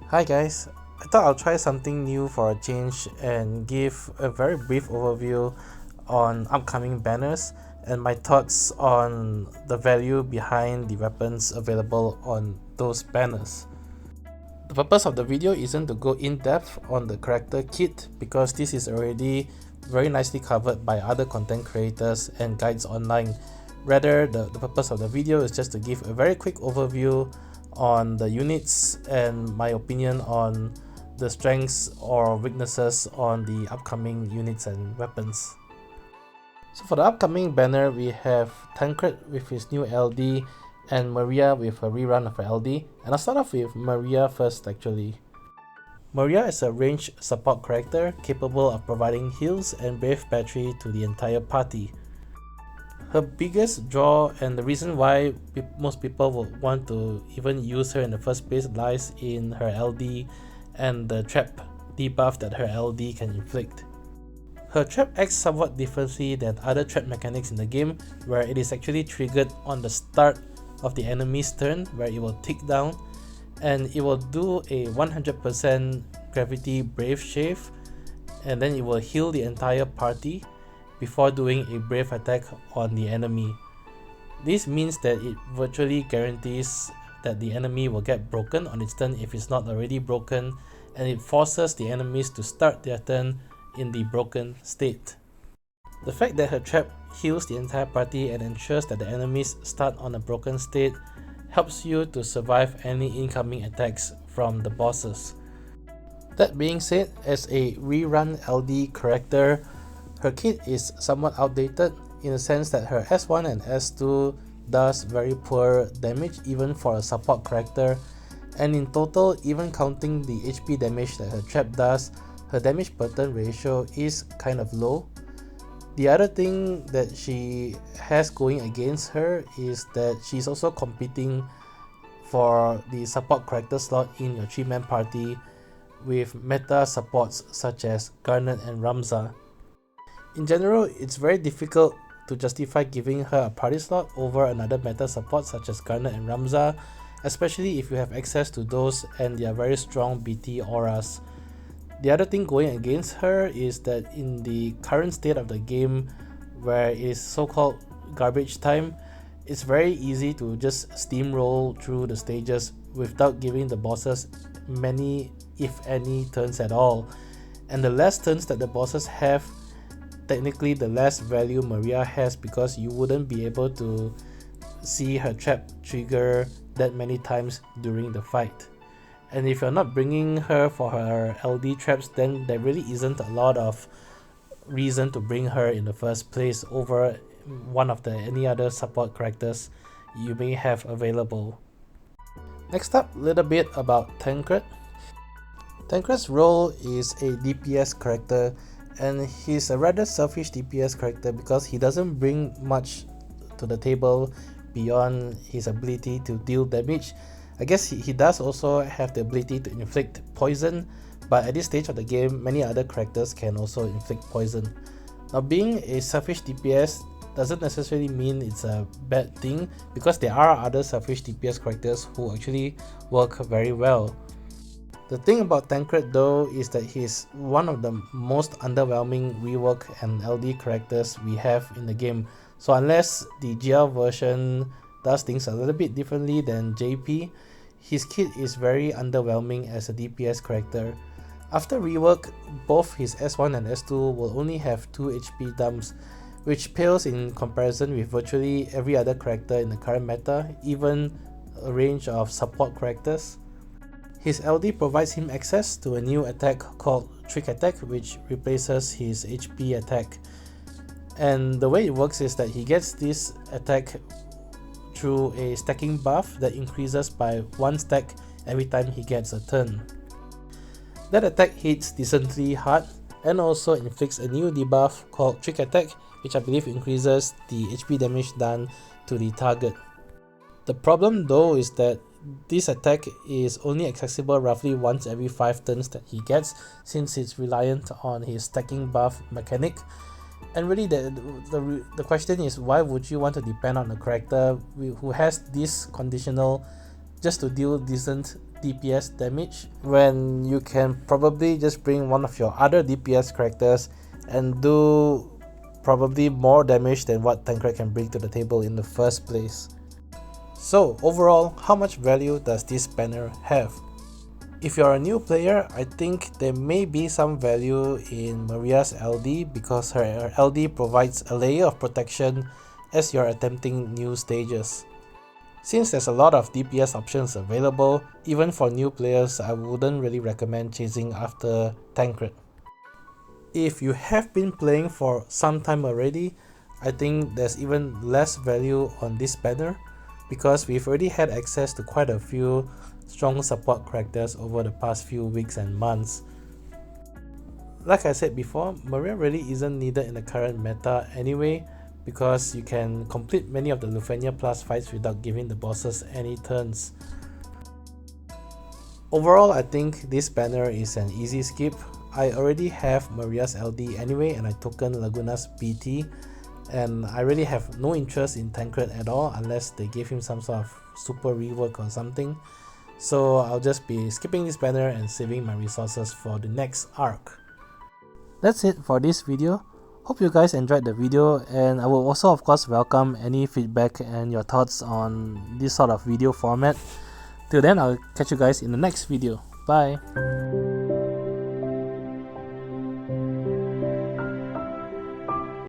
Hi guys, I thought I'll try something new for a change and give a very brief overview on upcoming banners and my thoughts on the value behind the weapons available on those banners. The purpose of the video isn't to go in depth on the character kit because this is already very nicely covered by other content creators and guides online. Rather, the purpose of the video is just to give a very quick overview on the units and my opinion on the strengths or weaknesses on the upcoming units and weapons. So for the upcoming banner, we have Tancred with his new LD and Maria with a rerun of her LD. And I'll start off with Maria first actually. Maria is a ranged support character capable of providing heals and brave battery to the entire party. Her biggest draw and the reason why most people would want to even use her in the first place lies in her LD and the trap debuff that her LD can inflict. Her trap acts somewhat differently than other trap mechanics in the game, where it is actually triggered on the start of the enemy's turn, where it will tick down and it will do a 100% gravity brave shave and then it will heal the entire party before doing a brave attack on the enemy. This means that it virtually guarantees that the enemy will get broken on its turn if it's not already broken, and it forces the enemies to start their turn in the broken state. The fact that her trap heals the entire party and ensures that the enemies start on a broken state helps you to survive any incoming attacks from the bosses. That being said, as a rerun LD character, her kit is somewhat outdated in the sense that her S1 and S2 does very poor damage even for a support character, and in total, even counting the HP damage that her trap does, her damage per turn ratio is kind of low. The other thing that she has going against her is that she's also competing for the support character slot in your 3-man party with meta supports such as Garnet and Ramza. In general, it's very difficult to justify giving her a party slot over another meta support such as Garnet and Ramza, especially if you have access to those and their very strong BT auras. The other thing going against her is that in the current state of the game, where it is so-called garbage time, it's very easy to just steamroll through the stages without giving the bosses many, if any, turns at all. And the less turns that the bosses have, technically the less value Maria has, because you wouldn't be able to see her trap trigger that many times during the fight. And if you're not bringing her for her LD traps, then there really isn't a lot of reason to bring her in the first place over one of the any other support characters you may have available. Next up, a little bit about Tancred. Tancred's role is a DPS character, and he's a rather selfish DPS character because he doesn't bring much to the table beyond his ability to deal damage. I guess he does also have the ability to inflict poison, but at this stage of the game, many other characters can also inflict poison. Now, being a selfish DPS doesn't necessarily mean it's a bad thing, because there are other selfish DPS characters who actually work very well. The thing about Tancred though is that he's one of the most underwhelming rework and LD characters we have in the game. So unless the GL version does things a little bit differently than JP, his kit is very underwhelming as a DPS character. After rework, both his S1 and S2 will only have 2 HP dumps, which pales in comparison with virtually every other character in the current meta, even a range of support characters. His LD provides him access to a new attack called Trick Attack, which replaces his HP attack. And the way it works is that he gets this attack through a stacking buff that increases by 1 stack every time he gets a turn. That attack hits decently hard and also inflicts a new debuff called Trick Attack, which I believe increases the HP damage done to the target. The problem though is that this attack is only accessible roughly once every 5 turns that he gets, since it's reliant on his stacking buff mechanic. And really the question is, why would you want to depend on a character who has this conditional just to deal decent DPS damage when you can probably just bring one of your other DPS characters and do probably more damage than what Thancred can bring to the table in the first place. So overall, how much value does this banner have? If you're a new player, I think there may be some value in Maria's LD because her LD provides a layer of protection as you're attempting new stages. Since there's a lot of DPS options available, even for new players, I wouldn't really recommend chasing after Thancred. If you have been playing for some time already, I think there's even less value on this banner because we've already had access to quite a few strong support characters over the past few weeks and months. Like I said before, Maria really isn't needed in the current meta anyway because you can complete many of the Lufenia Plus fights without giving the bosses any turns. Overall, I think this banner is an easy skip. I already have Maria's LD anyway and I token Laguna's BT, and I really have no interest in Thancred at all unless they give him some sort of super rework or something. So I'll just be skipping this banner and saving my resources for the next arc. That's it for this video. Hope you guys enjoyed the video, and I will also of course welcome any feedback and your thoughts on this sort of video format. Till then, I'll catch you guys in the next video. Bye!